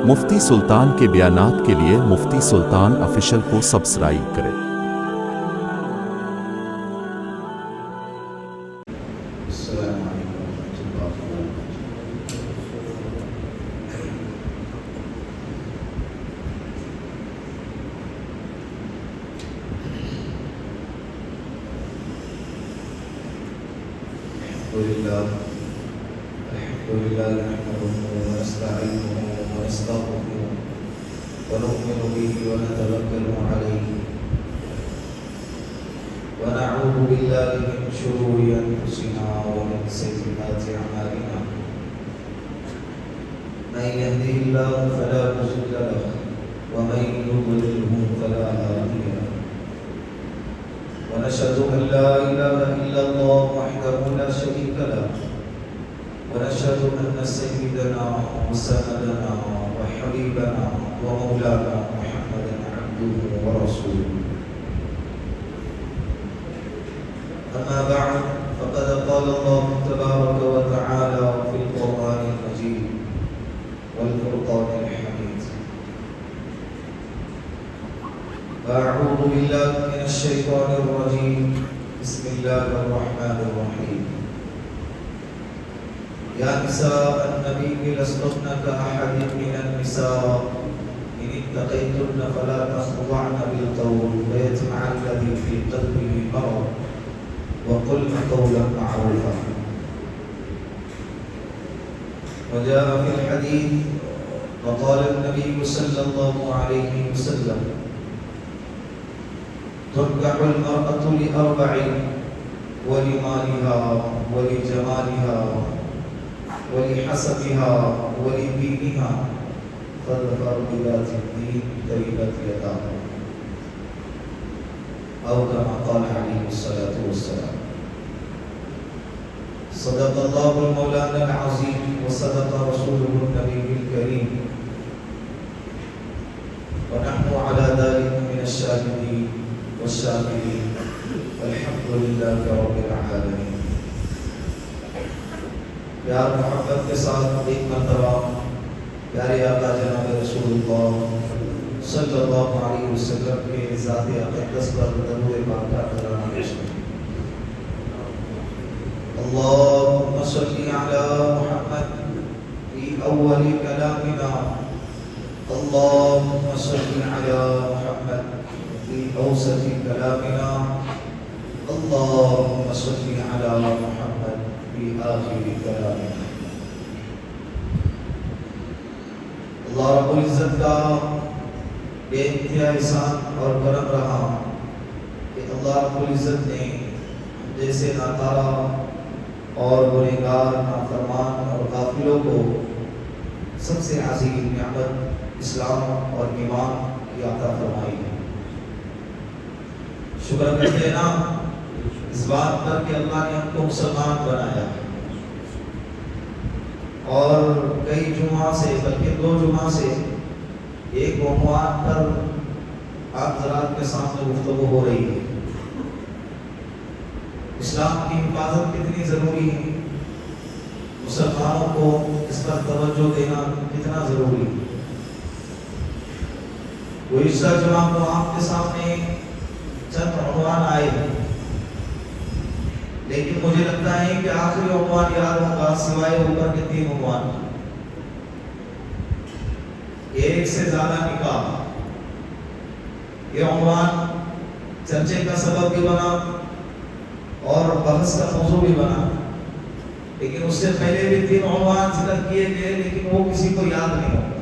مفتی سلطان کے بیانات کے لیے مفتی سلطان آفیشل کو سبسکرائب کریں۔ السلام علیکم ورحمۃ اللہ وبرکاتہ۔ الحمد للہ نحمده ونستعینه ونستغفره ونؤمن به ونتوکل علیہ ونعوذ باللہ من شرور انفسنا ومن سیئات اعمالنا من يهده الله فلا مضل له ومن يضلل فلا هادي له ونشهد ان لا اله الا الله وحده لا شريك له ونشهد ان سيدنا وسندنا وحبيبنا ومولانا محمدا عبده ورسوله أما بعد فقد قال الله تبارك وتعالى في القرآن المجيد والفرقان الحميد أعوذ بالله من الشيطان الرجيم بسم الله الرحمن الرحيم يا نساء النبي لستن كأحد من النساء إن اتقيتن فلا تخضعن بالقول فيطمع الذي في قلبه مرض وقلن قولا معروفا وجاء في الحديث وقال النبي صلى الله عليه وسلم تنكح المرأة لأربع ولمالها ولجمالها ولحسبها ولدينها فاظفر بذات الدين تربت يداها أو كما قال عليه الصلاة والسلام صدق الله المولانا العظيم وصدق رسوله النبي الكريم ونحن على ذلك من الشاهدين والشاكرين والحمد لله رب العالمين۔ پیار محبت کے ساتھ ایک مرتبہ پیارے آقا جناب رسول اللہ صلی اللہ علیہ وسلم کے ذات اقدس پر درود پاک کا نذرانہ پیش کریں۔ اللهم صل على محمد في اول كلامنا، اللهم صل على محمد في اوسط كلامنا، اللهم صل على محمد في آخر كلامنا۔ اللہ رب العزت کا بے انتہا احسان اور کرم رہا کہ اللہ رب العزت نے جیسے ناتارا اور گنہگار نافرمان اور غافلوں کو سب سے عظیم نعمت اسلام اور ایمان کی عطا فرمائی ہے۔ شکر کرتے ہیں نا اس بات پر کہ اللہ نے ہم کو مسلمان بنایا اور کئی جمعہ سے بلکہ 2 جمعہ سے ایک عنوان پر آپ حضرات کے سامنے گفتگو ہو رہی ہے، اسلام کی حفاظت کتنی ضروری ہے، مسلمانوں کو اس پر توجہ دینا کتنا ضروری ہے۔ گزشتہ جمعہ کو آپ کے سامنے چند عنوان آئے لیکن مجھے لگتا ہے کہ آخری عنوان یاد ہوگا سوائے اوپر کے 3 عنوان، ایک سے زیادہ نکاح۔ یہ عنوان چرچے کا سبب بھی بنا اور بحث کا موضوع بھی بنا، لیکن اس سے پہلے بھی 3 عنوان ذکر کیے گئے لیکن وہ کسی کو یاد نہیں ہوگا۔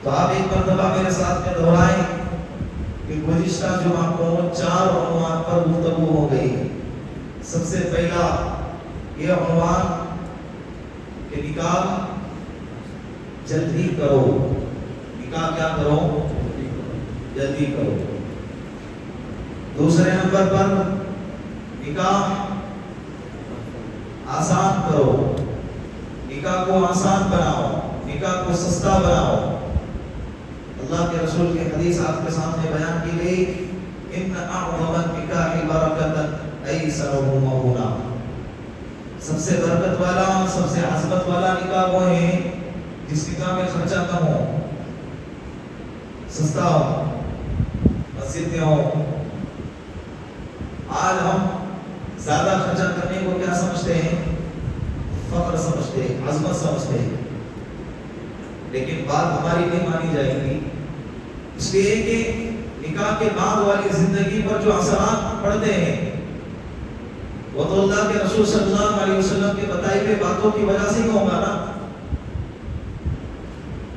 تو آپ ایک مرتبہ میرے ساتھ میں دہرائیں کہ گزشتہ جمعہ کو 4 عنوان پر گفتگو ہو گئی۔ سب سے پہلا یہ عنوان کہ نکاح جلدی کرو، نکاح کیا کرو؟ جلدی کرو۔ دوسرے نمبر پر نکاح آسان کرو، نکاح کو آسان بناؤ، نکاح کو سستا بناؤ۔ اللہ کے رسول کی حدیث آپ کے سامنے بیان کی گئی، ان اعظم النکاح برکۃ ایسرہ مؤونہ، سب سے برکت والا، سب سے عظمت والا نکاح وہ ہے جس نکاح میں خرچہ کم ہو، سستا ہو، مسجد میں ہو. آج ہم زیادہ خرچہ کرنے کو کیا سمجھتے ہیں؟ فخر سمجھتے ہیں، عظمت سمجھتے ہیں. لیکن بات ہماری نہیں مانی جائے گی، اس لیے کہ نکاح کے بعد والی زندگی پر جو اثرات پڑتے ہیں وہ تو اللہ کے رسول صلی اللہ علیہ وسلم کے بتائی ہوئے باتوں کی وجہ سے ہی ہوگا نا.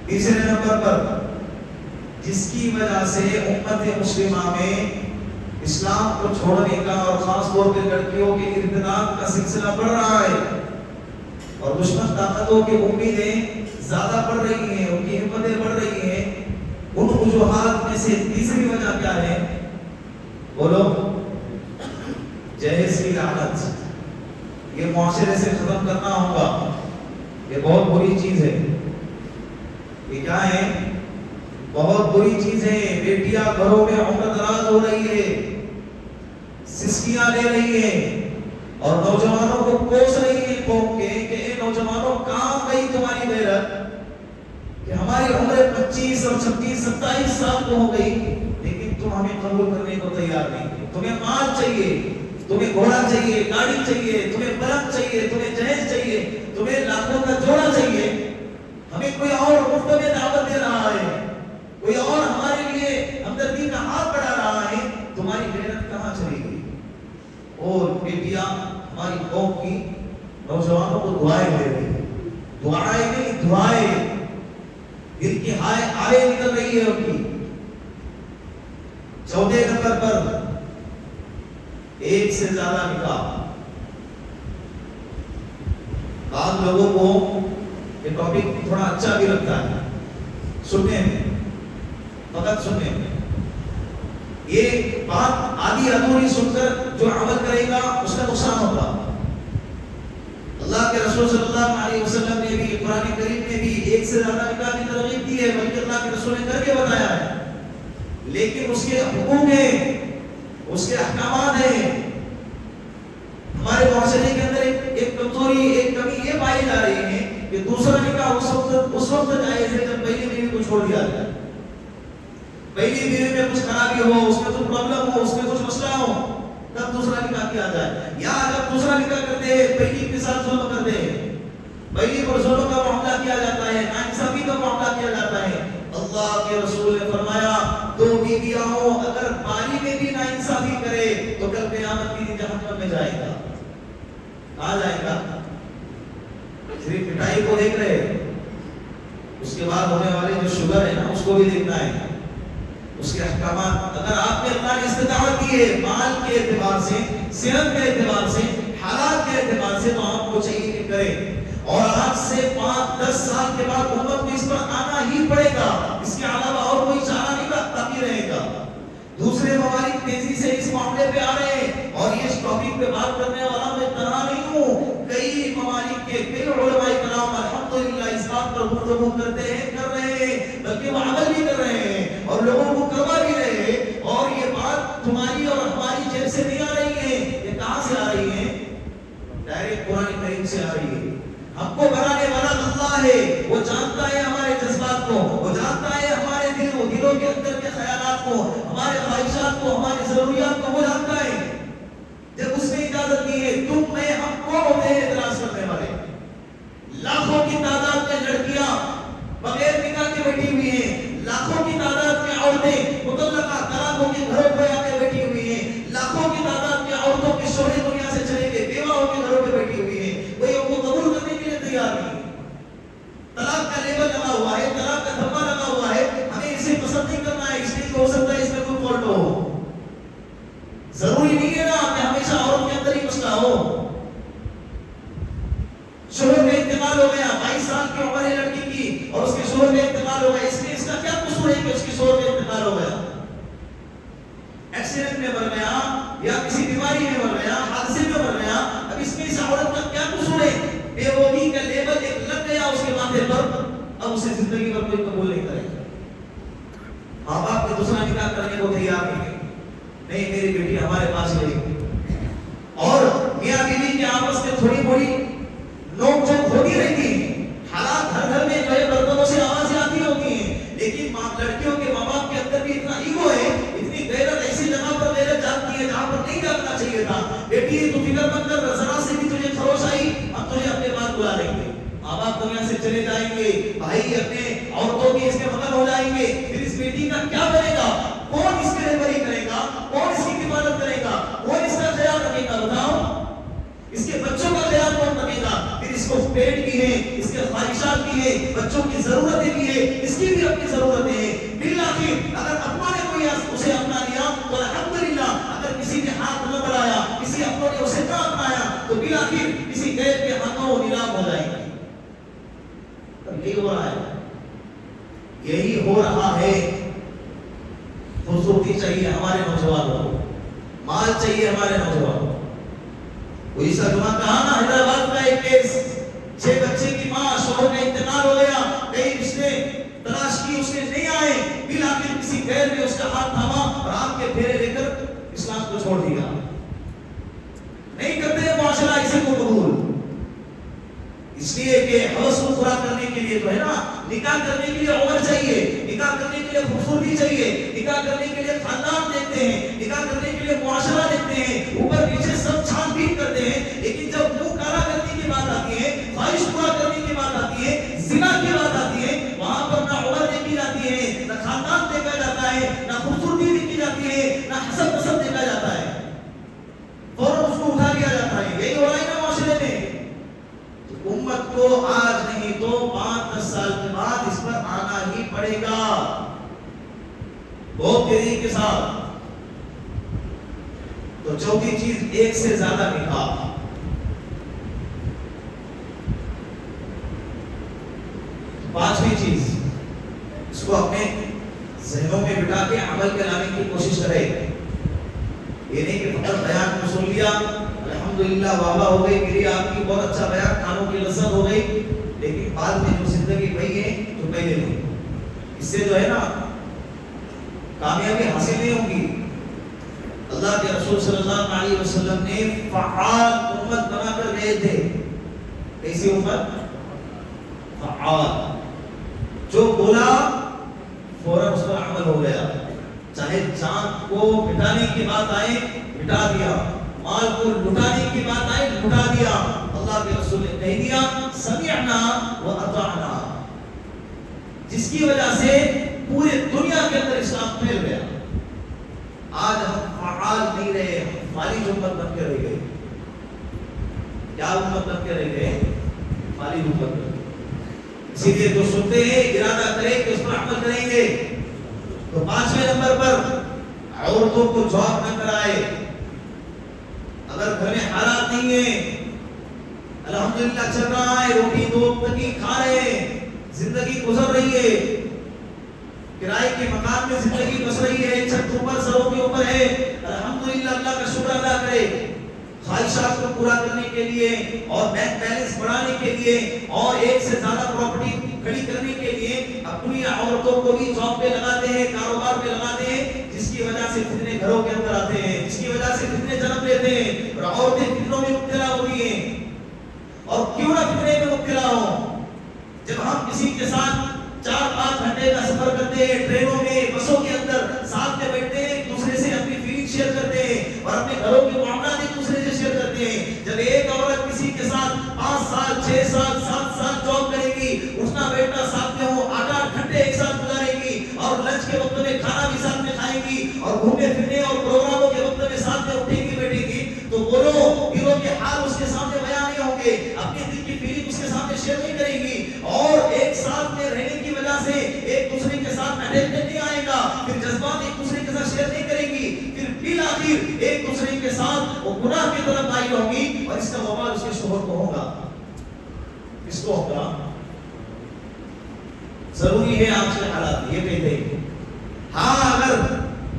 تیسرے نمبر پر جس کی وجہ سے امت مسلمہ میں اسلام کو چھوڑنے کا اور خاص طور پہ لڑکیوں کے ارتداد کا سلسلہ بڑھ رہا ہے اور دشمن طاقتوں کی امیدیں زیادہ بڑھ رہی ہیں، ان کی ہمتیں بڑھ رہی ہیں. ان وجوہات میں سے تیسری وجہ کیا ہے؟ بولو. جہیز کی لعنت. یہ معاشرے سے ختم کرنا ہوگا. یہ بہت بری چیز ہے. یہ کیا ہے؟ بہت بری چیز ہے. بیٹیاں گھروں میں عمر دراز ہو رہی ہے، سسکیاں لے رہی ہیں اور نوجوانوں کو کوس رہی ہے قوم کے کہ اے نوجوانوں کہاں گئی تمہاری غیرت کہ ہماری عمر 25 اور 26 27 سال کو ہو گئی لیکن تم ہمیں قبول کرنے کو تیار نہیں. تمہیں مال چاہیے، تمہیں گھوڑا چاہیے، گاڑی چاہیے، تمہیں پلنگ چاہیے، تمہیں جہیز چاہیے، تمہیں لاکھوں کا جوڑا چاہیے. ہمیں کوئی اور مفت میں دعوت دے رہا ہے، کوئی اور ہمارے لیے ہمدردی کا ہاتھ بڑھا رہا ہے. تمہاری غیرت کہاں چلی گئی؟ اور بیٹیاں ہماری قوم کی نوجوانوں کو دعائیں دے رہی ہیں. دعائیں نہیں، دعائیں. دل کی آہیں نکل رہی ہے ان کی. چوتھے نمبر پر ایک سے زیادہ نکاح. بعض لوگوں کو یہ ٹاپک تھوڑا اچھا بھی لگتا ہے سننے میں، فقط سننے میں. یہ بات آدھی ادھوری سن کر جو عمل کرے گا اس کا نقصان ہوگا. اللہ کے رسول صلی اللہ علیہ وسلم نے بھی، قرآن کریم نے بھی ایک سے زیادہ نکاح کی ترغیب دی ہے، بلکہ اللہ کے رسول نے کر کے بتایا ہے. لیکن اس کے حقوق ہیں، اس کے احکامات ہیں. ہمارے معاشرے کے اندر ایک کمزوری، ایک کمی یہ پائی جا رہی ہے کہ دوسرا نکاح اس وقت جائز ہے جب پہلی بیوی کو چھوڑ دیا جائے. پہلی بیوی میں کچھ خرابی ہو، اس میں کچھ پرابلم ہو، اس میں کچھ مسئلہ ہو، تب دوسرا نکاح کیا جائے. یا جب دوسرا نکاح کرتے ہیں پہلی کے ساتھ ظلم کرتے ہیں، پہلی پر ظلم کا معاملہ کیا جاتا ہے، ناانصافی کا معاملہ کیا جاتا ہے. اللہ کے رسول نے فرمایا دو بیویاں ہوں اگر بالی میں بھی ناانصافی کرے تو کل قیامت کی جہنم میں جائے گا. کہاں جائے گا؟ صرف مٹھائی کو دیکھ رہے، اس کے بعد ہونے والے جو شوگر ہے نا اس کو بھی دیکھنا ہے، اس کے احکامات. اگر آپ نے اللہ نے استطاعت دی ہے مال کے اعتبار سے، صحت کے اعتبار سے، حالات کے اعتبار سے، تو آپ کو چاہیے کہ کریں. اور آج سے 5-10 سال کے بعد امت کو اس پر آنا ہی پڑے گا. اس کے علاوہ اور کوئی چارہ نہیں باقی رہے گا. دوسرے ممالک تیزی سے اس معاملے پہ آ رہے ہیں اور یہ اس ٹاپک پہ بات کرنے والا میں تنہا نہیں ہوں. کئی ممالک کے کئی علماء کرام الحمدللہ اس بات پر گفتگو کرتے ہیں، کر رہے ہیں، بلکہ وہ عمل بھی کر رہے ہیں اور لوگوں کو کروا بھی رہے ہیں. اور یہ بات تمہاری اور ہماری جیب سے نہیں آ رہی ہے. یہ کہاں سے آ رہی ہے؟ ڈائریکٹ قرآن کریم سے آ رہی ہے. ہم کو بنانے والا اللہ ہے، وہ جانتا ہے ہمارے جذبات کو، وہ جانتا ہے ہمارے دلوں کے اندر کے خیالات کو، ہمارے خواہشات کو، ہماری ضروریات کو وہ جانتا ہے. جب اس نے اجازت دی ہے، تم میں ہم کون ہوتے ہیں اعتراض کرنے والے؟ لاکھوں کی تعداد میں لڑکیاں بغیر نکاح کے بیٹھی ہوئی ہیں، لاکھوں کی تعداد میں عورتیں مطلقہ طلاقوں کے گھروں پہ آ کے بیٹھی ہوئی ہیں، لاکھوں کی تعداد میں عورتوں کے شوہر دنیا سے چلے گئے، بیوہ ہو کے گھروں پہ بیٹھی ہوئی ہیں. کوئی ان کو قبول کرنے کے لیے تیار نہیں. طلاق کا لیبل لگا ہوا ہے، طلاق کا دھبا لگا ہوا ہے. ہمیں اسے پسند نہیں کرنا ہے، اس لیے ہو سکتا ہے اس میں کوئی فالٹ ہو. ضروری نہیں ہے نا کہ ہمیشہ عورت کے اندر ہی مسئلہ ہو. شوہر کا انتقال ہو گیا، 22 سال کی عمر ہے لڑکی کی اور اس کے شوہر کا انتقال ہو گیا. اس میں اس کا کیا قصور ہے کہ اس کے شوہر کا انتقال ہو گیا؟ ایکسیڈنٹ میں مر گیا یا کسی بیماری میں مر گیا، حادثے میں مر گیا. اب اس میں اس عورت کا کیا قصور ہے؟ بے وفی کا لیبل ایک لگ گیا اس کے ماتھے پر، اب اسے زندگی بھر کوئی قبول نہیں کرے گا. ماں باپ کے دوسرا نکاح کرنے کو تیار نہیں. نہیں میری بیٹی ہمارے پاس رہی. اور میاں بیوی کے آپس میں تھوڑی بڑی نوک جھوک ہوتی رہتی. حالات ہر گھر میں جو ہے دنیا سے چلے جائیں گے، بھائی اپنے عورتوں کے اس کے مغل ہو جائیں گے، پھر اس بیٹی کا کیا بنے گا؟ کون اس کی رہبری کرے گا؟ کون اس کی حفاظت کرے گا؟ کون اس کا خیال رکھے گا؟ بتاؤ، اس کے بچوں کا خیال کون رکھے گا؟ پھر اس کو پیٹ بھی ہے، اس کے خواہشات بھی ہے، بچوں کی ضرورتیں بھی ہے، اس کی بھی اپنی ضرورتیں ہیں۔ بالآخر اگر اپنا نے کوئی اسے اپنا لیا تو الحمدللہ، اگر کسی نے ہاتھ نہ بڑھایا، کسی اپنوں نے اسے نہ اپنایا تو بالآخر کسی غیر کے ہاتھوں وہ نیلام ہو جائے گی۔ یہی ہو رہا ہے، یہی ہو رہا ہے۔ خوبصورتی چاہیے ہمارے نوجوانوں کو، مال چاہیے ہمارے نوجوانوں کو۔ کوئی سا جمعہ کہا نا، حیدرآباد کا ایک کیس، 6 بچے کی ماں، شوہر کا انتقال ہو گیا، کئی رشتے تلاش کی، اس نے نہیں آئے، بالآخر کسی غیر نے اس کا ہاتھ تھاما اور آپ کے پھیرے لے کر اسلام کو چھوڑ دیا۔ نہیں کرتے معاشرہ اسے کو قبول، اس لیے کہ حوث کو پورا کرنے کے لیے تو ہے نا، نکاح کرنے کے لیے عمر چاہیے، نکاح کرنے کے لیے خوبصورتی چاہیے، نکاح کرنے کے لیے خاندان دیکھتے ہیں، نکاح کرنے کے لیے معاشرہ دیکھتے ہیں، اوپر پیچھے سب چھان بین کرتے ہیں، لیکن جب منہ کالا کرنے کی بات آتی ہے، خواہش پورا کرنے کی بات آتی ہے، زنا کی بات آتی ہے، وہاں پر نہ عمر دیکھی جاتی ہے، نہ خاندان دیکھا جاتا ہے، نہ خوبصورتی دیکھی جاتی ہے، نہ حسب نسب دیکھا جاتا ہے، فوراً اس کو اٹھا لیا جاتا ہے۔ یہی ہو رہا ہے نا معاشرے میں۔ امت کو آج نہیں تو 5-10 سال کے بعد اس پر آنا ہی پڑے گا، بہت تیزی کے ساتھ۔ تو چوتھی چیز، ایک سے زیادہ نکاح۔ پانچویں چیز، اس کو اپنے ذہنوں میں بٹھا کے عمل میں لانے کی کوشش کرے۔ یہ نہیں کہ فقط بیان کو سن لیا، الحمدللہ واہ واہ ہو گئی، میری آپ کی بہت اچھا بیان، کانوں کی لذت ہو گئی، لیکن بعد میں جو زندگی پئی ہے جو پہلے تھی، اس سے جو ہے نا کامیابی حاصل نہیں ہوگی۔ اللہ کے رسول صلی اللہ علیہ وسلم نے فعال امت بنا کر گئے تھے۔ کیسی امت؟ فعال، جو بولا فوراً اس پر عمل ہو گیا، چاہے چاند کو مٹانے کی بات آئے مٹا دیا، مال کو لٹانے کی بات آئے لٹا دیا۔ اللہ کے رسول نے کہہ دیا سمعنا واطعنا، جس کی وجہ سے پورے دنیا کے اندر اسلام پھیل گیا۔ آج ہم فعال نہیں رہے، ہم فالج امت بن کے رہ گئے۔ کیا امت بن کے رہ گئے؟ فالج امت بن کے۔ اسی لیے جو سنتے ہیں ارادہ کریں کہ اس پر عمل کریں گے۔ تو 5ویں نمبر پر عورتوں کو جاب نہ کرائے۔ اگر گھر میں حالات نہیں ہیں، الحمدللہ چل رہا ہے، روٹی دو تکی کھا رہے ہیں، زندگی گزر رہی ہے، کرائے کے مکان میں زندگی بس رہی ہے، چھت اوپر سروں کے اوپر ہے، الحمدللہ اللہ کا شکر ادا کرے۔ خواہشات کو پورا کرنے کے لیے اور بینک بیلنس بڑھانے کے لیے اور ایک سے زیادہ پراپرٹی کھڑی کرنے کے لیے اپنی عورتوں کو بھی جاب پہ لگاتے ہیں، کاروبار پہ لگاتے ہیں، جس کی وجہ سے فتنے گھروں کے اندر آتے ہیں، جس کی وجہ سے فتنے جنم لیتے ہیں اور عورتیں فتنوں میں مبتلا ہوتی ہیں۔ اور کیوں نہ فتنے میں مبتلا ہوں؟ جب ہم کسی کے ساتھ 4-5 گھنٹے کا سفر کرتے ہیں، ٹرینوں میں، بسوں کے اندر ساتھ میں بیٹھتے ہیں، ایک دوسرے سے اپنی فیلنگ شیئر کرتے ہیں اور اپنے گھروں کے معاملات ایک دوسرے سے شیئر کرتے ہیں۔ جب ایک عورت کسی کے ساتھ 5 سال 6 سال 7 سال جاب کرے گی، اٹھنا بیٹھنا ساتھ میں ہو، 8-8 گھنٹے ایک ساتھ گزارے گی اور لنچ کے وقت میں کھانا بھی ساتھ میں کھائے گی اور گھومنے پھرنے اور پروگراموں کے وقت میں ساتھ میں اٹھے گی بیٹھے گی، تو بولو دلوں کے حال اس کے سامنے بیان نہیں ہوں گے، اپنے دل کی فیلنگ اس کے سامنے شیئر نہیں کرے گی، اور ایک ساتھ میں رہنے کی وجہ سے ایک دوسرے کے ساتھ اٹیچمنٹ نہیں آئے گا، پھر جذبات ایک دوسرے کے ساتھ شیئر نہیں کرے گی، پھر بالآخر ایک دوسرے کے ساتھ وہ گناہ کی طرف مائل ہوگی اور اس کا وبال اس کے شوہر کو ہوگا۔ اس کو ہوگا۔ ضروری ہے آج کے حالات یہ کہتے ہیں۔ ہاں اگر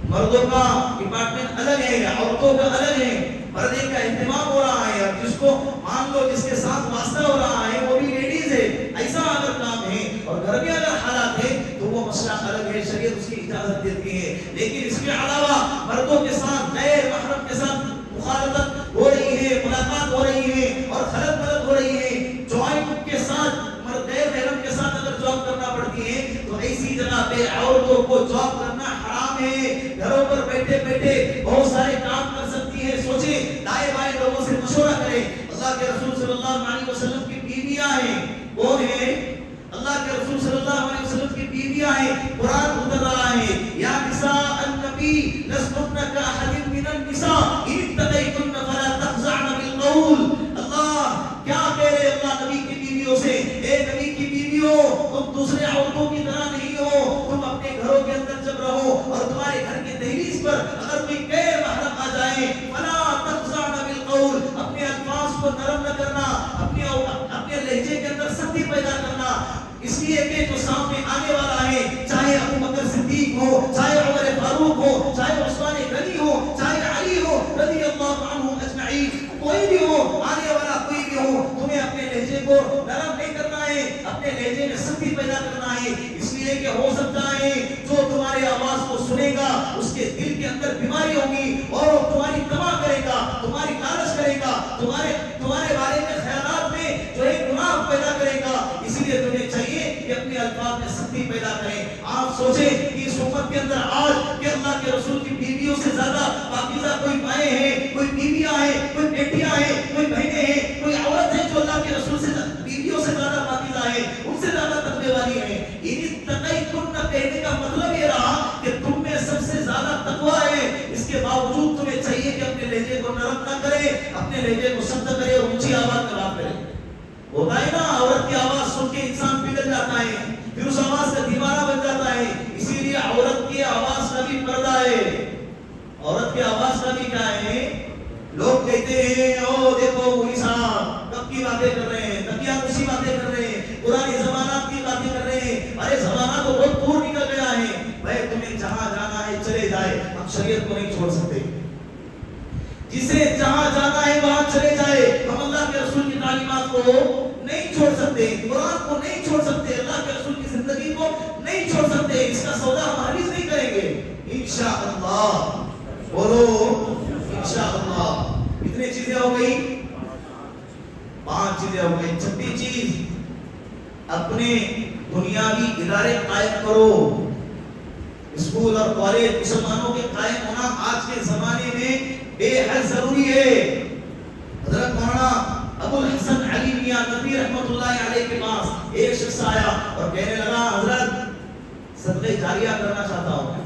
مردوں کا ڈپارٹمنٹ الگ ہے، عورتوں کا الگ ہے، پردے کا اہتمام ہو رہا ہے، اور جس کو مان لو جس کے ساتھ واسطہ ہو رہا ہے وہ بھی لیڈیز ہے، ایسا اگر کام ہے اور گھر میں اگر حالات ہے تو وہ مسئلہ الگ ہے، شریعت اس کی اجازت دیتی ہے۔ لیکن اس کے علاوہ مردوں کے ساتھ غیر محرم کے ساتھ مخالطت ہو رہی ہے، ملاقات ہو رہی ہے اور خلط ملط ہو رہی ہے، جوائنٹ کے ساتھ غیر محرم کے ساتھ اگر جاب کرنا پڑتی ہے تو ایسی جگہ پہ عورتوں کو جاب کرنا حرام ہے۔ گھروں پر بیٹھے بیٹھے بہت سارے کام کر سکتی ہے، سوچیں دائیں بائیں لوگوں سے مشورہ کریں۔ اللہ کے رسول صلی اللہ علیہ وسلم کی بیویاں ہیں، کون ہے؟ اللہ کے رسول صلی اللہ علیہ وسلم کی بیویاں ہیں. قرآن اتر رہا ہے یا نساء النبی لستن کاحد من النساء ان اتقیتن فلا تخضعن بالقول. اللہ کیا کہہ رہے اللہ نبی کی بیویوں سے؟ اے نبی کی بیویوں تم دوسرے عورتوں کی طرح نہیں ہو. تم اپنے گھروں کے اندر جب رہو اور تمہارے گھر کے دہلیز پر اگر کوئی غیر محرم آ جائے فلا تخضعن بالقول، اپنے الفاظ کو نرم نہ کرنا، اپنے لہجے کے اندر سختی پیدا کرنا. اس لیے کہ جو سامنے آنے والا ہے چاہے ابو بکر صدیق ہو، چاہے عمر فاروق ہو، چاہے عثمان غنی ہو، چاہے علی ہو رضی اللہ عنہ اجمعین، کوئی بھی ہو، آنے والا کوئی بھی ہو، تمہیں اپنے لہجے کو نرم نہیں کرنا ہے، اپنے لہجے میں سختی پیدا کرنا ہے. اس لیے کہ ہو سکتا ہے جو تمہاری آواز کو سنے گا اس کے دل کے اندر بیماری ہوگی اور وہ تمہاری تباہ کرے گا، تمہاری لالچ کرے گا، تمہارے بارے میں خیالات میں جو ہے گناہ پیدا کرے گا. اسی لیے تمہیں چاہیے کہ اپنے الفاظ میں سختی پیدا کریں. آپ سوچیں کہ اس امت کے اندر آج کہ اللہ کے رسول کی بیویوں سے زیادہ پاکیزہ کوئی مائیں ہیں، کوئی بیویاں ہیں، کوئی بیٹیاں ہیں، کوئی بہنیں ہیں، کوئی عورت ہے جو اللہ کے رسول سے بیویوں سے زیادہ پاکیزہ ہے، ان سے زیادہ تقوی والی ہے. کہنے کا مطلب یہ رہا کہ تم میں سب سے زیادہ تقوی ہے. اس کے باوجود تمہیں چاہیے کہ اپنے لہجے کو نرم نہ کرے، اپنے لہجے کو سخت کرے اور اونچی آواز میں بات کرے. ہوتا ہے نا عورت کی آواز سن کے انسان پگھل جاتا ہے، پھر اس آواز کا دیوانہ بن جاتا ہے. اسی لیے عورت کی آواز کا بھی پردہ ہے. عورت کی آواز کا بھی کیا ہے؟ لوگ کہتے ہیں او دیکھو مولوی صاحب کب کی باتیں کر رہے ہیں، تقیہ کشی باتیں کر رہے ہیں، پرانی زمانات کی باتیں کر رہے ہیں. ارے زمانہ تو بہت دور نکل گیا ہے. بھائی تمہیں جہاں جانا ہے چلے جائے، ہم شریعت کو نہیں چھوڑ سکتے. جسے جہاں جانا ہے وہاں چلے جائے. ہم اللہ کے رسول کی تعلیمات کو نہیں چھوڑ سکتے، قرآن کو نہیں چھوڑ سکتے، اللہ کے رسول کی زندگی کو نہیں چھوڑ سکتے. اس کا سودا ہم ہرگز نہیں کریں گے انشاءاللہ. بولو انشاءاللہ. کتنی چیزیں ہو گئی؟ 5 چیزیں ہو گئی. چھٹی چیز اپنے بنیادی ادارے قائم کرو. اسکول اور کالج مسلمانوں کے قائم ہونا آج کے زمانے میں بے حد ضروری ہے. حضرت مولانا ابو الحسن علی میاں ندوی رحمۃ اللہ علیہ کے پاس ایک شخص آیا اور کہنے لگا حضرت صدقہ جاریہ کرنا چاہتا ہوں،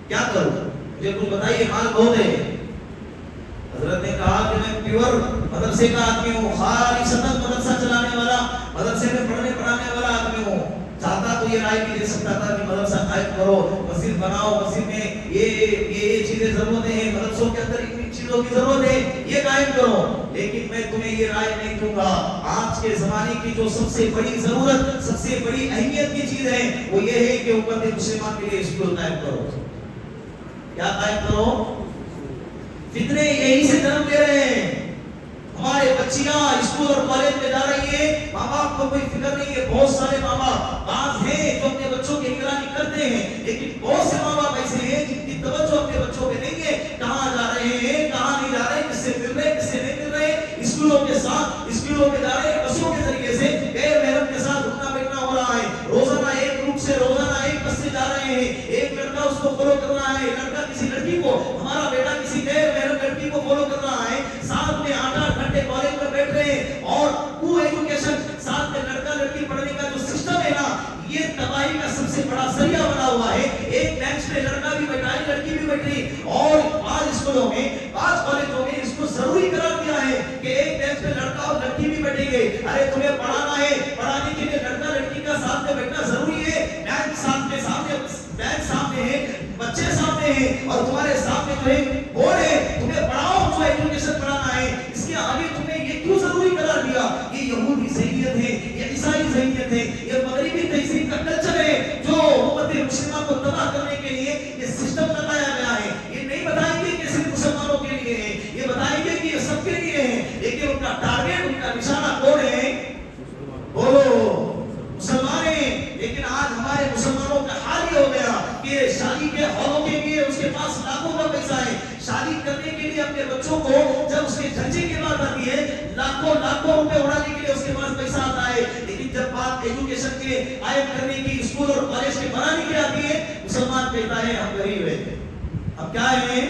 کیا کروں؟ مجھے کچھ بتائیے، مال بہت ہے. حضرت نے کہا کہ میں پیور مدرسے کا آدمی ہوں، خالی سطح مدرسہ چلانے والا، مدرسے میں پڑھانے والا آدمی ہوں. چاہتا تو یہ رائے بھی دے سکتا تھا کہ مدرسہ قائم کرو، مسجد بناؤ، مسجد میں یہ چیزیں ضرورتیں ہیں، مدرسوں کے اندر اتنی چیزوں کی ضرورت ہے، یہ قائم کرو. لیکن میں تمہیں یہ رائے نہیں دوں گا. آج کے زمانے کی جو سب سے بڑی ضرورت، سب سے بڑی اہمیت کی چیز ہے وہ یہ ہے کہ امت مسلمہ کے لیے اسکول قائم کرو. کیا قائم کرو؟ فتنے یہی سے جنم لے رہے ہیں. ہمارے بچیاں اسکول اور کالج میں جا رہی ہیں، ماں باپ کو کوئی فکر نہیں ہے. بہت سارے ماں باپ بعض ہیں جو اپنے بچوں کی نگرانی کرتے ہیں، لیکن بہت سے ماں باپ ایسے ہیں جن کی توجہ اپنے بچوں پہ نہیں ہے. کہاں جا رہے ہیں، کہاں نہیں جا رہے، کس سے مل رہے، کس سے نہیں مل رہے. اسکولوں کے ساتھ، اسکولوں میں جا رہے ہیں، بسوں کے ذریعے سے غیر محرم کے ساتھ اٹھنا بیٹھنا ہو رہا ہے. روزانہ ایک گروپ سے، روزانہ ایک بس سے جا رہے ہیں. ایک لڑکا اس کو فالو کر رہا ہے، لڑکا کسی لڑکی کو، ہمارا بیٹا کسی غیر محرم لڑکی کو فالو کر رہا ہے. ساتھ میں 8-8 گھنٹے کالج میں بیٹھ رہے ہیں اور کو ایجوکیشن ساتھ میں لڑکا لڑکی پڑھنے کا جو سسٹم ہے نا، یہ تباہی کا سب سے بڑا ذریعہ بنا ہوا ہے. ایک بینچ پہ لڑکا بھی بیٹھا ہے، لڑکی بھی بیٹھی، اور بعض اسکولوں میں، بعض کالجوں میں اس کو ضروری قرار دیا ہے کہ ایک بینچ پہ لڑکا اور لڑکی بھی بیٹھیں گے. ارے تمہیں پڑھانا ہے، پڑھانے کے لیے لڑکا لڑکی کا ساتھ میں بیٹھنا ضروری ہے. بینچ سامنے ہے، بچے سامنے ہیں اور تمہارے سامنے جو ہے بورڈ ہے، تمہیں پڑھاؤ جو ایجوکیشن پڑھانا ہے. اس کے آگے تمہیں یہ کیوں ضروری قرار دیا؟ یہ یہودی ذہنیت ہے، یہ عیسائی ذہنیت ہے، یہ مغربی تہذیب کا کلچر ہے جو امت مسلمہ کو تباہ کرنے کے لیے یہ سسٹم لگایا گیا ہے. یہ نہیں بتائیں گے کہ صرف مسلمانوں کے لیے ہے، یہ بتائیں گے کہ یہ سب کے لیے ہے، لیکن ان کا ٹارگیٹ، ان کا نشانہ کون ہے؟ بولو مسلمان ہیں. لیکن آج ہمارے مسلمانوں کا حال یہ ہو گیا کہ شادی کے ہالوں کے لیے اس کے پاس لاکھوں کا پیسہ ہے. شادی کرنے کے لیے اپنے بچوں کو جب اس کے جھنجے کی بات آتی ہے، لاکھوں روپے اڑانے کے لیے اس کے پاس پیسہ آتا ہے. لیکن جب بات ایجوکیشن کے قائم کرنے کی، اسکول اور کالج کے بنانے کی آتی ہے، مسلمان کہتا ہے ہم غریب ہیں. ہم کیا ہیں؟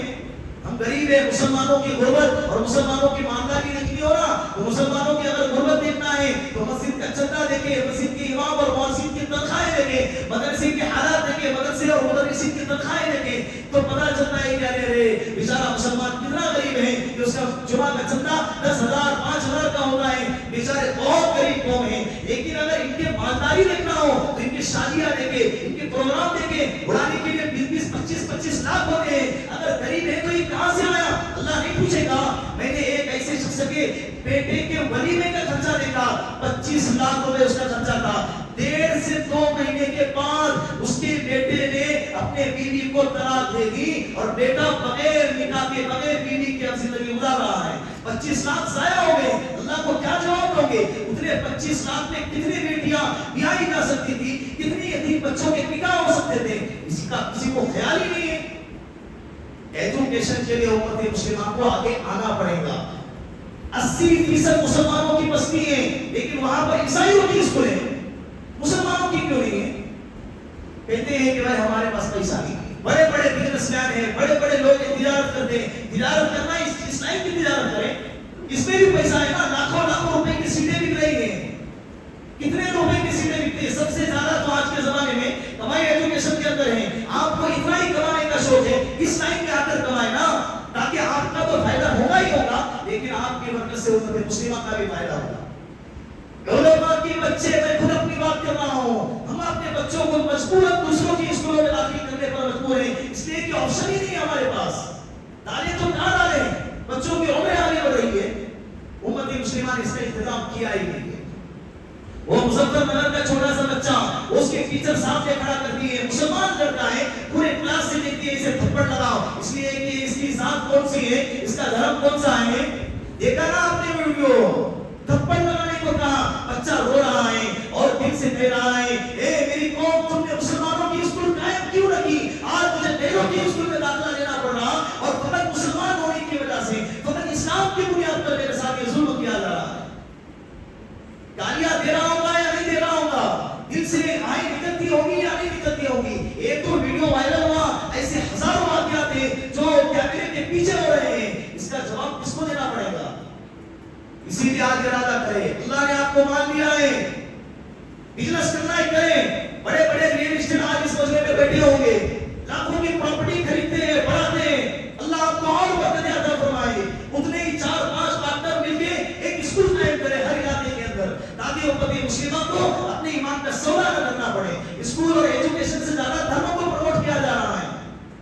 ہم غریب ہیں. مسلمانوں کی غربت اور مسلمانوں کی مانداری دیکھنی ہو رہا تو مسلمانوں کی اگر غربت دیکھنا ہے تو تو مسجد کا چندہ دیکھے، مسجد کے امام اور مؤذن کی تنخواہیں دیکھے، مدرسے کے حالات دیکھے، مدرسے اور مدرسین کی تنخواہیں دیکھے، تو پتہ چلتا ہے کہ ارے بیچارہ مسلمان کتنا غریب ہے کہ اس کا جمعہ کا چندہ 10,000 5,000 کا ہوتا ہے، بیچارے بہت غریب قوم ہیں۔ لیکن اگر ان کے مالداری دیکھنا ہو تو ان کی شادیاں دیکھے، ان کے پروگرام دیکھے، اڑانے کے لیے 20-25 لاکھ ہوتے ہیں۔ اگر غریب ہے تو یہ کہاں سے آیا؟ اللہ نہیں پوچھے گا۔ میں نے ایک ایسے شخص کے بیٹے کے ولیمے کا خرچہ دیکھا، 25 لاکھ روپے اس کا خرچہ تھا۔ 1.5 سے 2 مہینے کے بعد اس کے بیٹے نے اپنے بیوی کو طلاق دے دی اور بیٹا بغیر نکاح کے بغیر بیوی کی زندگی گزار رہا ہے۔ 25 لاکھ ضائع ہو گئے، اللہ کو کیا جواب دو گے؟ اتنے 25 لاکھ میں کتنی بیٹیاں بیائی جا سکتی تھی، کتنی یتیم بچوں کے نکاح ہو سکتے تھے، کسی کو خیال ہی نہیں ہے۔ ایجوکیشن کے لیے امت مسلمہ کو آگے آنا پڑے گا۔ 80% مسلمانوں کی بستی ہے، لیکن وہاں پر عیسائیوں کی اسکول ہے، مسلمانوں کی کیوں نہیں ہے؟ کہتے ہیں کہ بھائی ہمارے پاس پیسہ نہیں ہے، بڑے بڑے بزنس مین ہیں، بڑے بڑے لوگ تجارت کرتے ہیں، تجارت کرنا اسلام کی تجارت کریں، اس میں بھی پیسہ ہے نا، لاکھوں لاکھوں روپے کی سیٹیں بک رہی ہیں، کتنے روپے کی سیٹیں بکتی ہیں؟ سب سے زیادہ تو آج کے زمانے میں کمائی ایجوکیشن کے اندر ہے۔ آپ کو اتنا ہی کمانے کا شوق ہے، اس لائن میں آ کر کمائے نا، تاکہ آپ کا تو فائدہ ہوگا ہی ہوگا، لیکن آپ کی برکت سے امت مسلمہ کا بھی فائدہ ہوگا۔ علماء کے بچے، میں خود اپنی بات کر رہا ہوں، ہم اپنے بچوں کو مجبوراً دوسروں کی اسکولوں میں داخل کرنے پر مجبور ہیں، اس لیے کہ آپشن ہی نہیں ہے ہمارے پاس۔ ڈالیں تو کہاں ڈالیں؟ بچوں کی عمریں آگے بڑھ رہی ہے، امت مسلمہ نے اس کا انتظام کیا ہی نہیں ہے۔ وہ مظفر نگر کا چھوٹا سا بچہ، اس کے ٹیچر سامنے کھڑا کرتی ہے، مسلمان لڑکا ہے، پورے کلاس سے دیکھتی ہے اسے تھپڑ لگاؤ، اس لیے کہ اس کی ذات کون سی ہے، اس کا دھرم کون سا ہے۔ دیکھا نا آپ نے ویڈیو، تھپڑ لگانے کو کہا، بچہ رو رہا ہے اور دل سے کہہ رہا ہے، اے میری قوم، تم نے مسلمانوں کی اسکول قائم کیوں رکھی؟ آج مجھے غیروں کی اسکول میں داخلہ لینا پڑ رہا، اور فقط مسلمان ہونے کی وجہ سے، فقط اسلام کی بنیاد پر میرے ساتھ یہ ظلم کیا جا رہا ہے۔ گالیاں دے رہا ہوگا یا نہیں دے رہا ہوگا، دل سے آہیں نکلتی ہوگی یا نہیں نکلتی ہوگی۔ ایک تو ویڈیو وائرل ہوا، ایسے ہزاروں واقعات ہیں جو کیمرے کے پیچھے ہو رہے ہیں، اس کا جواب کس کو دینا پڑے گا؟ اسی لیے آج ارادہ کرے، اللہ نے آپ کو مان دیا ہے، بزنس کرنا ہی کریں، بڑے بڑے ریئل اسٹیٹ آج اس مجمع میں بیٹھے ہوں گے، لاکھوں کی پراپرٹی خریدتے ہیں، بڑھاتے ہیں، اللہ آپ کو اور برکت عطا فرمائے، اتنے ہی 4-5 پارٹنر مل کے ایک اسکول قائم کرے ہر علاقے کے اندر، تاکہ امت مسلمہ کو اپنے ایمان کا سودا نہ کرنا پڑے۔ اسکول اور ایجوکیشن سے زیادہ دھرموں کو پروموٹ کیا جا رہا ہے،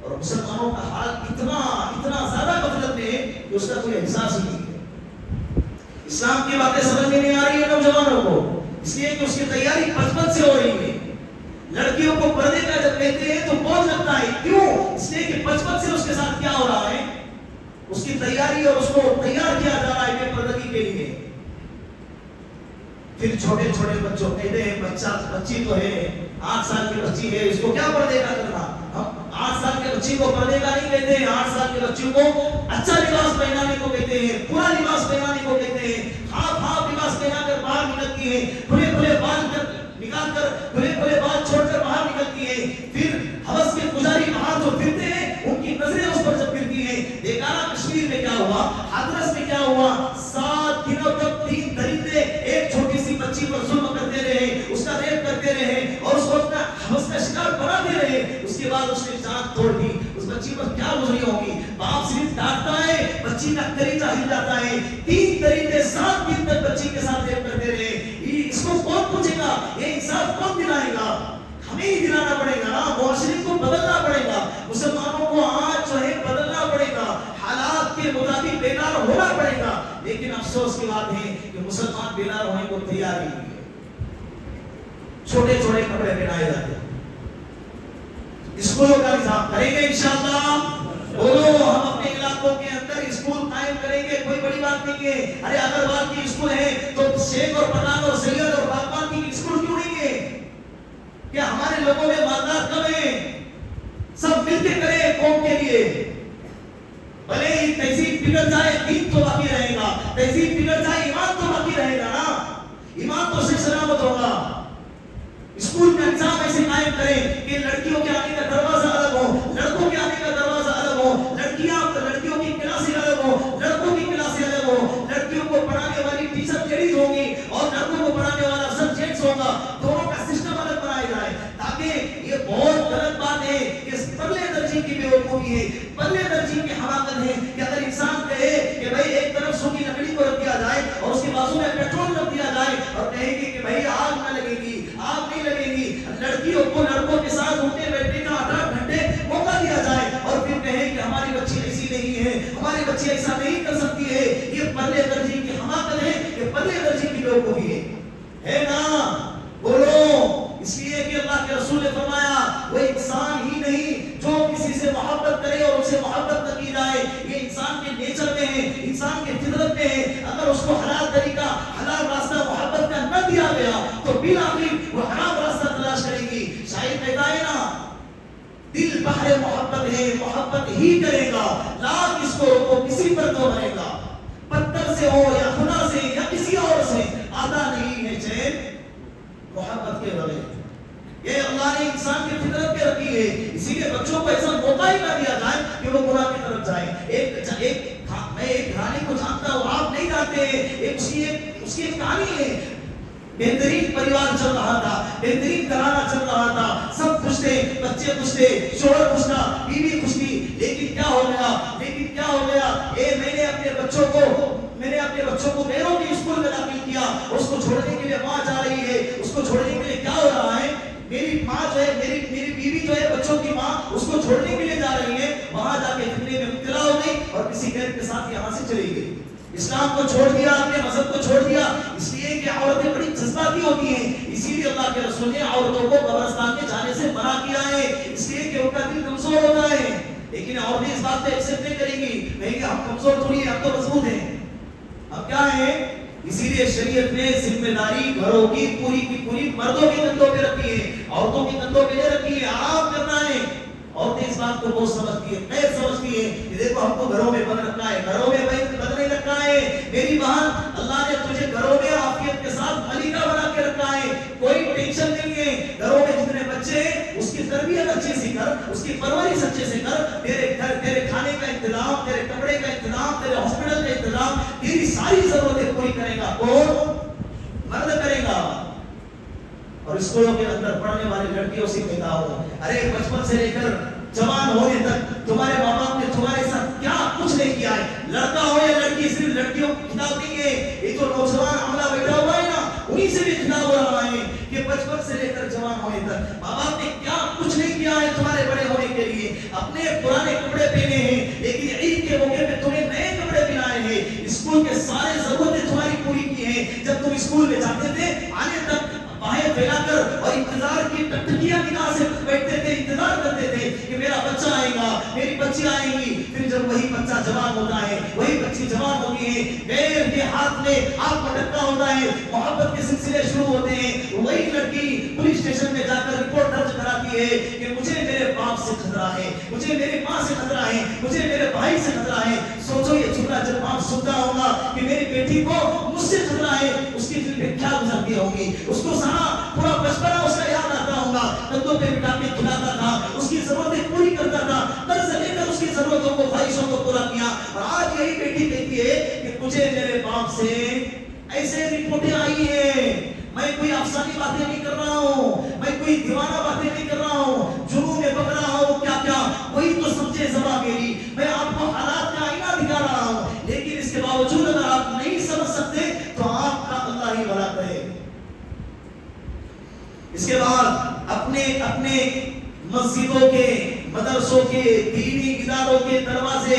اور مسلمانوں کا حال اتنا زیادہ غفلت میں ہے کہ اس کا کوئی احساس ہی نہیں ہے۔ اسلام کی باتیں سمجھ میں نہیں آ رہی ہے نوجوانوں کو، اس لیے کہ اس کی تیاری بچپن سے ہو رہی ہے۔ لڑکیوں کو پردے کا جب کہتے ہیں تو بہت لگتا ہے، کیوں؟ اس لیے کہ بچپن سے اس کے ساتھ کیا ہو رہا ہے، اس کی تیاری اور اس کو تیار کیا جا رہا ہے بے پردگی کے لیے۔ پھر چھوٹے چھوٹے بچوں کہتے ہیں بچی تو ہے، 8 سال کی بچی ہے، اس کو کیا پردے کا کرنا؟ ہم 8 سال کے بچی کو پردے کا نہیں کہتے ہیں، 8 سال کے بچوں کو اچھا لباس پہنانے کو کہتے ہیں، پورا لباس پہنانے کو کہتے ہیں۔ ہاف لباس پہنا کر باہر نکلتی ہے، کھلے کھلے بال نکال کر، کھلے کھلے بال چھوڑ کر باہر نکلتی ہے، پھر حوث کے پجاری باہر جو پھرتے ہیں ان کی نظریں اس پر جب گرتی ہیں۔ دیکھا نا کشمیر میں کیا ہوا، ہاتھرس میں کیا ہوا، 7 دنوں تک 3 درندے ایک چھوٹی سی بچی پر ظلم کرتے رہے، اس کا ریپ کرتے رہے اور اس کو اپنا حوث کا شکار بناتے رہے۔ اس کے بعد اس نے جان توڑ دی، اس بچی پر کیا گزری ہوگی؟ باپ صرف ڈانٹتا ہے، بچی کا کلیجہ ہل جاتا ہے۔ 3 درندے 7 دن تک بچی کے ساتھ ریپ کرتے رہے، اس کو کون پوچھے گا؟ یہ انصاف کون دلائے گا؟ ہمیں ہی دلانا پڑے گا نا، معاشرے کو بدلنا پڑے گا، مسلمانوں کو آج جو ہے بدلنا پڑے گا، حالات کے مطابق بیدار ہونا پڑے گا۔ لیکن افسوس کی بات ہے کہ مسلمان بیدار ہونے کو تیار ہی نہیں ہے، چھوٹے چھوٹے کپڑے پہنائے جاتے ہیں۔ اسکولوں کا نظام کریں گے انشاءاللہ، بولو ہم اپنے علاقوں کے اندر اسکول قائم کریں گے، کوئی بڑی بات نہیں ہے۔ ارے اگروال کی اسکول ہے تو شیخ اور پٹھان اور سید اور باغبان کی اسکول کیوں نہیں ہے؟ کیا ہمارے لوگوں میں مالدار کم ہیں؟ سب مل کے کریں قوم کے لیے، بھلے ہی تہذیب بگڑ جائے دین تو باقی رہے گا، تہذیب بگڑ جائے ایمان تو باقی رہے گا نا، ایمان تو صحیح سلامت ہوگا۔ اسکول کا نظام ایسے قائم کریں کہ لڑکیوں کے آنے کا دروازہ الگ ہو، لڑکوں کے آنے کا دروازہ الگ ہو، لڑکیوں کی کلاسیں الگ ہو، لڑکوں کی کلاسیں الگ ہو، لڑکیوں کو پڑھانے والی ٹیچر لیڈیز ہوں گی اور لڑکوں کو پڑھانے بات ہے کہ پرلے درجے کی بے وقوفی ہے، پرلے درجے کی حماقت ہے کہ اگر انسان کہے کہ بھائی ایک طرف سو کی لکڑی کو رکھ دیا جائے اور اس کے بازو میں پیٹرول رکھ دیا جائے اور کہے گی کہ بھائی آگ نہ لگے گی، آگ نہیں لگے گی، لڑکیوں کو لڑکوں کے ساتھ اٹھنے بیٹھنے کا 8 گھنٹے موقع دیا جائے اور پھر کہے کہ ہماری بچی ایسی نہیں ہے، ہماری بچی ایسا نہیں کر سکتی ہے، یہ پرلے درجے کی حماقت ہے، یہ پرلے درجے کی بے وقوفی ہے نا؟ بولو، اس لیے کہ اللہ کے رسول نے فرمایا وہ انسان ہی نہیں جو کسی سے محبت کرے اور اسے محبت نہ کی جائے، یہ انسان کے نیچر میں ہے، انسان کے فطرت میں ہے۔ اگر اس کو حلال طریقہ، حلال راستہ محبت کا نہ دیا گیا تو بالآخر وہ حرام راستہ تلاش کرے گی۔ شاید کہتا ہے نا، دل بحر محبت ہے، محبت ہی کرے گا، لاکھ اس کو روکو کسی پر تو مرے گا، پتھر سے ہو یا خدا سے یا کسی اور سے، آتا نہیں ہے چین محبت کے بغیر۔ یہ اللہ نے انسان کی فطرت پہ رکھی ہے، اسی لیے بچوں کو ایسا موقع ہی نہ دیا جائے کہ وہ گناہ کی طرف جائیں۔ میں ایک گھرانے کو جانتا ہوں، آپ نہیں جانتے، اس کی ایک کہانی ہے۔ بہترین پریوار چل رہا تھا، بہترین گھرانہ چل رہا تھا، سب خوش تھے، بچے خوش تھے، شوہر خوش تھا، بیوی خوش تھی، لیکن کیا ہو گیا؟ میں نے اپنے بچوں کو بیروں کی اسکول میں داخل کیا، اس کو چھوڑنے کے لیے ماں جا رہی ہے، اس کو چھوڑنے کے لیے کیا ہو رہا ہے؟ میری ماں جو ہے، میری بیوی جو ہے، بچوں کی ماں اس کو چھوڑنے کے لیے جا رہی ہے، وہاں جا کے فتنے میں مبتلا ہو گئی اور کسی غیر کے ساتھ یہاں سے چلی گئی۔ اسلام کو چھوڑ دیا، اپنے مذہب کو چھوڑ دیا، اس لیے کہ عورتیں بڑی جذباتی ہوتی ہیں، اسی لیے اللہ کے رسول نے عورتوں کو قبرستان میں جانے سے منع کیا ہے، اس لیے کہ ان کا دل کمزور ہوتا ہے۔ لیکن عورتیں اس بات کو ایکسپٹ نہیں کریں گی، کہیں گے ہم کمزور تھوڑی ہیں، ہم تو مضبوط ہیں، ہم کیا ہیں؟ اسی لیے شریعت نے ذمہ داری گھروں کی پوری مردوں کے کندھوں پہ رکھی ہے، عورتوں کے کندھوں پہ نہیں رکھی ہے، آرام کرنا ہے۔ عورتیں اس بات کو بہت سمجھتی ہے، خیر سمجھتی ہے کہ دیکھو ہم کو گھروں میں بند رکھنا ہے، گھروں میں بند نہیں رکھنا ہے میری بہن، اللہ نے تجھے گھروں میں عافیت کے ساتھ ملکہ بنا کے رکھا ہے، کوئی ٹینشن نہیں ہے۔ گھروں میں جتنے بچے ہیں اس کی تربیت اچھے سے کر، اس کی پرورش اچھے سے کر، تیرے گھر، تیرے کھانے کا انتظام، تیرے کپڑے کا انتظام، تیرے ہاسپٹل کا انتظام، تیری ساری ضرورتیں پوری کرے گا کون؟ مرد کرے گا۔ اور اسکولوں کے اندر پڑھنے والی لڑکیوں سے کہتا ہوں، ارے بچپن سے لے کر جوان ہونے تک تمہارے ماں باپ نے تمہارے ساتھ کیا کچھ نہیں کیا ہے، لڑکا ہو یا لڑکی، صرف لڑکیوں کو خطاب نہیں ہے، یہ جو نوجوان عملہ بیٹھا ہوا ہے نا، انہی سے بھی خطاب ہو رہا ہے کہ بچپن سے لے کر جوان ہونے تک ماں باپ نے کیا کچھ نہیں کیا ہے تمہارے بڑے ہونے کے لیے، اپنے پرانے کپڑے پہنے ہیں لیکن عید کے موقع پہ تمہیں نئے کپڑے پہنائے ہیں، اسکول کے سارے ضرورتیں تمہاری پوری کی ہیں، جب تم اسکول میں جاتے تھے آنے تک باہیں پھیلا کر اور انتظار کی ٹکٹکیاں نگاہ سے بیٹھتے تھے، انتظار کرتے تھے کہ میرا بچہ آئے گا، میری بچی آئے گی، پھر جب وہی بچہ جوان ہوتا ہے، وہی بچی جوان ہوتی ہے، پیر کے ہاتھ میں آگ پٹکنا ہوتا ہے، محبت کے سلسلے شروع ہوتے ہیں، وہی لڑکی پولیس اسٹیشن میں جا کر رپورٹ درج کراتی ہے کہ مجھے میرے باپ سے خطرہ ہے، مجھے میری ماں سے خطرہ ہے، مجھے میرے بھائی سے خطرہ ہے۔ سوچو یہ جملہ جب باپ سنتا ہوگا کہ میری بیٹی کو مجھ سے خطرہ ہے، اس کی دل میں کیا گزرتی ہوگی، اس کو پورا بچپنا اس کا یاد آتا ہوگا، کندھوں پہ بٹھا کے کھلاتا تھا، اس کی ضرورتیں پوری کرتا تھا، قرض لے کر اس کی ضرورتوں کو، خواہشوں کو پورا کیا، اور آج یہی بیٹی کہتی ہے کہ مجھے میرے باپ سے ایسے رپورٹیں آئی ہیں، میں کوئی افسانی باتیں نہیں کر رہا ہوں، میں کوئی دیوانہ باتیں نہیں کر رہا ہوں، جنون میں بک رہا ہوں، کیا کیا وہی تو سمجھے زباں میری، میں آپ کو حالات کا آئینہ دکھا رہا ہوں، لیکن اس کے باوجود اگر آپ نہیں سمجھ سکتے تو آپ کا اللہ ہی بھلا کرے۔ اس کے بعد اپنے مسجدوں کے، مدرسوں کے، دینی اداروں کے دروازے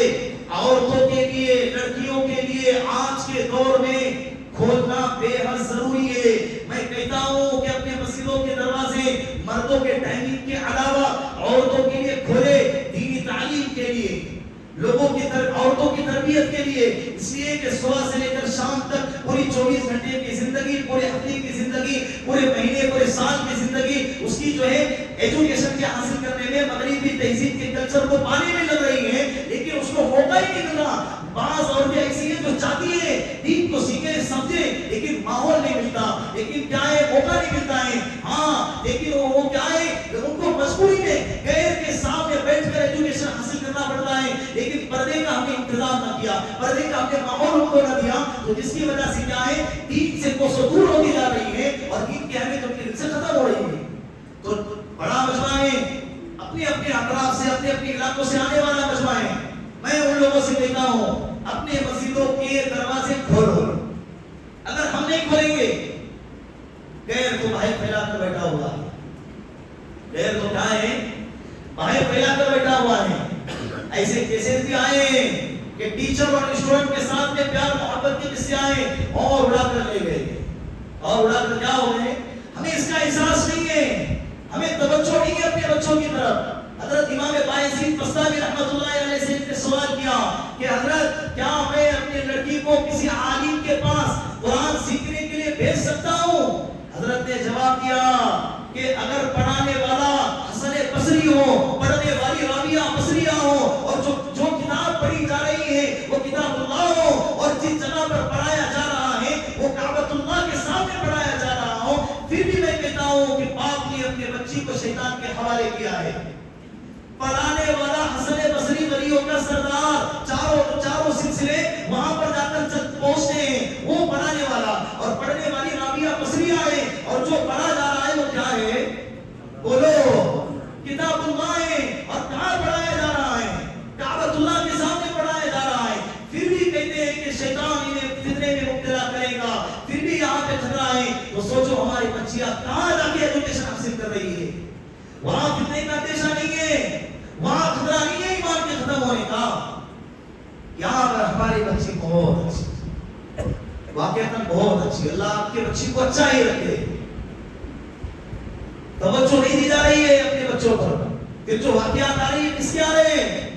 عورتوں کے لیے، لڑکیوں کے لیے آج کے دور میں کھولنا بے حد ضروری ہے۔ میں کہتا ہوں کہ اپنے مسجدوں کے دروازے مردوں کے ٹائمنگ کے علاوہ عورتوں کے لیے کھولے، دینی تعلیم کے لیے، لوگوں کی عورتوں کی تربیت کے لیے، اس لیے کہ صبح سے لے کر شام تک پوری 24 گھنٹے کی زندگی، پورے ہفتے کی زندگی، پورے مہینے، پورے سال کی زندگی اس کی جو ہے ایجوکیشن کے حاصل کرنے میں، مغربی تہذیب کے کلچر کو پانے میں لگ رہی ہے، لیکن اس کو موقع ہی نہیں مل رہا۔ بعض عورتیں ایسی ہیں جو چاہتی ہیں دین کو سیکھیں، سمجھیں، لیکن ماحول نہیں ملتا، لیکن کیا ہے، موقع نہیں ملتا ہے، ہاں لیکن وہ کیا ہے، ان کو مجبوری میں غیر کے سامنے بیٹھ کر ایجوکیشن حاصل کرنا پڑتا ہے، لیکن پردے کا ہم نے انتظام نہ کیا، پردے کا ہم نے ماحول ان کو نہ دیا، تو جس کی وجہ سے کیا ہے، دین سے کوسوں دور ہوتی جا رہی ہے اور دین کی اہمیت ان کے دل سے ختم ہو رہی ہے۔ تو بڑا مجمع ہے، اپنے سے کہتا ہوں اپنے مسجدوں کے دروازے کھولو. اگر ہم نہیں کھولیں گے غیر تو بھائی پھیلا کر بیٹھا ہوا ہے. غیر تو کیا ہے؟ بھائی پھیلا کر بیٹھا ہوا ہے. ایسے کیسز بھی آئے کہ ٹیچر اور اسٹوڈنٹ کے ساتھ میں پیار محبت کے قصے آئے اور اڑا کر لے گئے. اور اڑا کر کیا ہو گئے؟ ہمیں اس کا احساس نہیں ہے, ہمیں توجہ نہیں ہے اپنے بچوں کی طرف. حضرت امام بایزید بستامی رحمۃ اللہ علیہ سے نے سوال کیا کہ حضرت کیا میں اپنی لڑکی کو کسی عالم کے پاس قرآن سیکھنے کے لیے بھیج سکتا ہوں؟ حضرت نے جواب دیا کہ اگر پڑھانے والا حسن بصری ہو, پڑھنے والی رابعہ بصریہ ہو, اور جو کتاب پڑھی جا رہی ہے وہ کتاب اللہ ہو, اور جس جگہ پر پڑھایا جا رہا ہے وہ کعبۃ اللہ کے سامنے پڑھایا جا رہا ہو, پھر بھی میں کہتا ہوں کہ باپ نے اپنے بچی کو شیطان کے حوالے کیا ہے. پڑھانے والا حسن بصری ولیوں کا سردار, چاروں سلسلے وہاں پر جا کر پہنچتے ہیں. وہ پڑھانے والا اور پڑھنے والی رابعہ بصریہ ہے, اور جو پڑھا جا رہا ہے وہ کیا ہے؟ بولو, کتاب اللہ ہے. اور کہاں پڑھایا جا رہا ہے؟ کعبۃ اللہ کے سامنے پڑھایا جا رہا ہے. پھر بھی کہتے ہیں کہ شیطان انہیں فتنے میں مبتلا کرے گا, پھر بھی یہاں پہ جھگڑا ہے. تو سوچو ہماری بچیاں کہاں جا کے ایجوکیشن حاصل کر رہی ہے. وہاں فتنے کا اندیشہ نہیں ہے, وہاں خطرہ نہیں ہے ایمان کے ختم ہونے کا. یہاں پر ہماری بچی بہت اچھی, واقعتاً بہت اچھی. اللہ آپ کے بچی کو اچھا ہی رکھے. توجہ نہیں دی جا رہی ہے اپنے بچوں پر. پھر جو واقعات آ رہی ہے کس کے آ رہے ہیں؟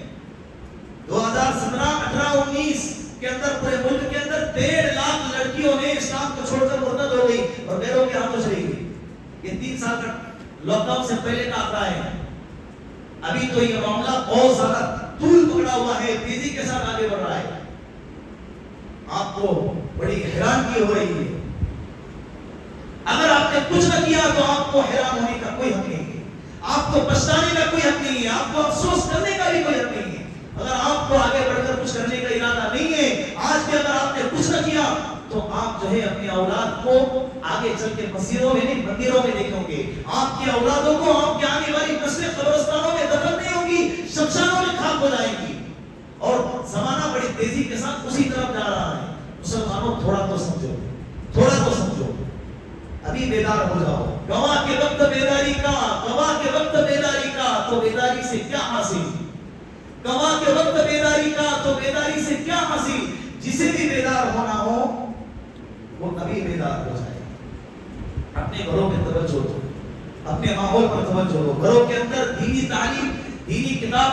2017, 18, 19 کے اندر پورے ملک کے اندر 1.5 لاکھ لڑکیوں نے اسلام کو چھوڑ کر مرتد ہو گئی اور غیروں کے ہاتھوں چلی گئی. یہ 3 سال کا لاک ڈاؤن سے پہلے کا آتا ہے. ابھی تو یہ معاملہ بہت زیادہ طول پکڑا ہوا ہے, تیزی کے ساتھ آگے بڑھ رہا ہے. آپ کو بڑی حیرانگی ہو رہی ہے. اگر آپ نے کچھ نہ کیا تو آپ کو حیران ہونے کا کوئی حق نہیں ہے, آپ کو پچھتانے کا کوئی حق نہیں ہے, آپ کو افسوس کرنے کا بھی کوئی حق نہیں ہے. اگر آپ کو آگے بڑھ کر کچھ کرنے کا ارادہ نہیں ہے, آج بھی اگر آپ نے کچھ نہ کیا تو آپ جو ہے اپنی اولاد کو آگے چل کے مسجدوں میں نہیں مندروں میں دیکھیں گے. آپ کی اولادوں کو آپ کی آنے والی نسلیں قبرستانوں میں دفن نہیں ہوں گی, شمشانوں میں خاک ہو جائیں گی. اور زمانہ بڑی تیزی کے ساتھ اسی طرف جا رہا ہے. مسلمانوں تھوڑا تو سمجھو, تھوڑا تو سمجھو, ابھی بیدار ہو جاؤ. گواہ کے وقت بیداری کا, گواہ کے وقت بیداری کا, تو بیداری سے کیا حاصل؟ گواہ کے وقت بیداری کا تو بیداری سے کیا حاصل؟ جسے بھی بیدار ہونا ہو وہ ابھی بیدار ہو جائے. اپنے گھروں پہ توجہ دو, اپنے ماحول پر توجہ دو. گھروں کے اندر دینی تعلیم, دینی کتاب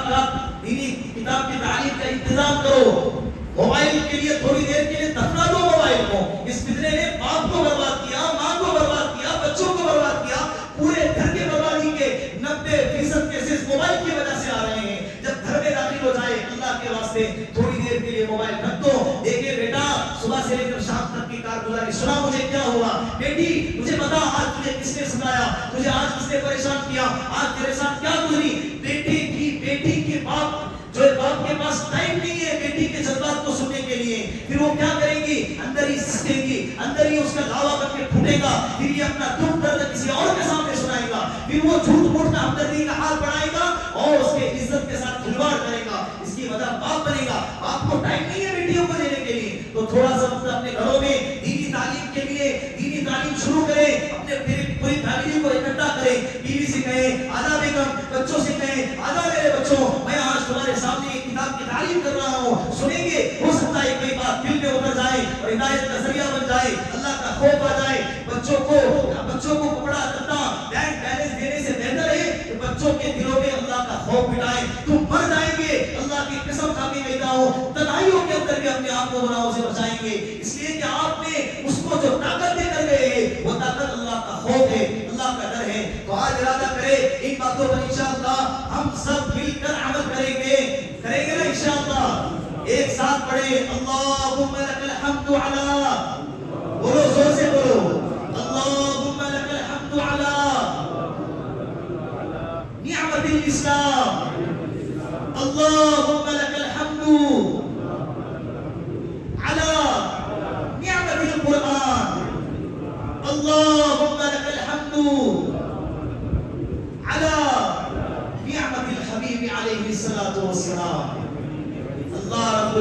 کی تعلیم کا انتظام کرو. موبائل کے لیے تھوڑی دیر کے لیے دفنا دو موبائل کو. اس فتنے نے باپ کو برباد کیا, ماں کو برباد کیا, بچوں کو برباد کیا. پورے گھر کے بربادی کے 90% کیسز موبائل کی وجہ سے آ رہے ہیں. جب گھر میں داخل ہو جائے اللہ کے واسطے تھوڑی دیر کے لیے موبائل رکھ دو. دیکھیں بیٹا, صبح سے لے کر شام تک کی کارگزاری سنا مجھے کیا ہوا. بیٹی مجھے بتا آج تجھے کس نے ستایا, تجھے آج کس نے پریشان کیا, آج تیرے ساتھ کیا گزری. بیٹی کی باپ جو باپ کے پاس ٹائم نہیں ہے بیٹی کے جذبات کو سننے کے لیے, پھر وہ کیا کریں گی, اندر ہی سسکیں گی, اندر ہی اس کا لاوا بن کے پھوٹے گا. پھر یہ اپنا دکھ درد کسی اور کے سامنے سنائے گا. پھر وہ جھوٹ موٹ کا ہمدردی کا حال بڑھائے گا اور اس کے عزت کے ساتھ کھلواڑ کرے گا. اس کی وجہ باپ بنے گا. باپ کو ٹائم نہیں ہے بیٹیوں کو دینے کے لیے. تو تھوڑا سا وقت اپنے گھروں میں دینی تعلیم کے لیے دینی تعلیم شروع کریں. اپنے پوری فیملی کو اکٹھا کریں. بیوی سے کہیں آجا بیگم, بچوں سے کہیں آجا میرے بچوں, میں آج تمہارے سامنے ایک کتاب کی تعلیم کر رہا ہوں. سنیں گے, ہو سکتا ہے کئی بات دل میں اتر جائے اور ہدایت کا ذریعہ بن جائے, اللہ کا خوف آ جائے. بچوں کو کپڑا لتا بینک بیلنس دینے سے بہتر ہے کہ بچوں کے دلوں میں اللہ کا خوف بٹھائیں. تم مر جائیں گے, اللہ کی قسم کھا کے کہتا ہوں, تنہائیوں کے اندر بھی اپنے آپ کو گناہوں سے بچائیں گے. اس لیے کہ آپ نے اس کو جو طاقت دے کر گئے ہیں وہ طاقت اللہ کا خوف ہے, اللہ کا ڈر ہے. تو آج ارادہ کرے ان باتوں پر انشاءاللہ ہم سب مل کر عمل کریں گے نا انشاءاللہ. ایک ساتھ پڑھیں اللہم لک الحمد علی, بولو زور سے بولو, اللہم لک الحمد علی نعمت الاسلام, اللہم لک الحمد علی نعمت القرآن, اللہم لک الحمد علی نعمت الحبیب علیہ الصلاۃ والسلام. اللہ رب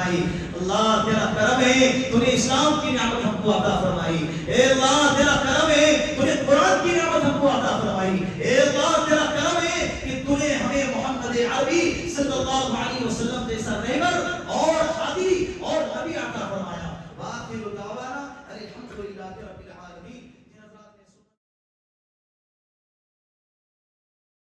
فرمائی. اللہ تیرا کرم ہے تو نے اسلام کی نعمت ہم کو عطا فرمائی. اے اللہ تیرا کرم ہے تو نے قرآن کی نعمت ہم کو عطا فرمائی. اے اللہ تیرا کرم ہے کہ تو نے ہمیں محمد عربی صلی اللہ علیہ وسلم جیسا رہبر اور ہادی اور نبی عطا فرمایا. وآخر دعوانا الحمدللہ رب